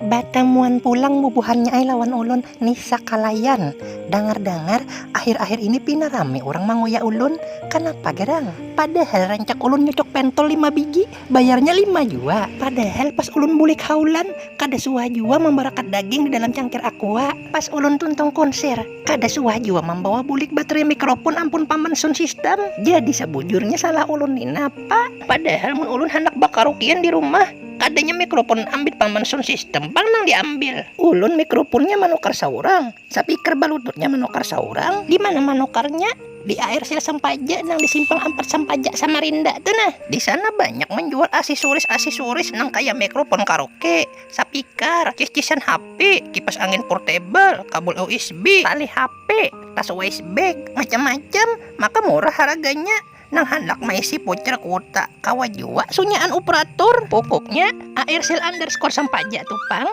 Batamuan pulang mubuhannya ay lawan ulun ni sakalayan. Dengar-dengar akhir-akhir ini pinarame orang mangoya ulun. Kenapa garang? Padahal rancak ulun nyocok pentol 5 biji, bayarnya 5 jua. Padahal pas ulun bulik haulan, kada suah jua membarakat daging di dalam cangkir aqua. Pas ulun tuntong konser, kada suah jua membawa bulik baterai mikrofon ampun paman sound system. Jadi sebujurnya salah ulun ni napa? Padahal mun ulun hendak bakarukian di rumah, kadanya mikrofon ambit paman sound system bang nang diambil. Ulun mikrofonnya manukar saurang, speaker balututnya manukar saurang. Di mana manukarnya? Di AirSel Sampaja nang di Simpang 4 Sampaja Samarinda tuh nah. Di sana banyak menjual aksesoris nang kayak mikrofon karaoke, speaker, cis-cisan HP, kipas angin portable, kabel USB, tali HP, tas waist bag, macam-macam. Maka murah harganya. Nang hendak maisi voucher kuota kawa jua sunyaan operator. Pokoknya AirSel_Sampaja tuh pang.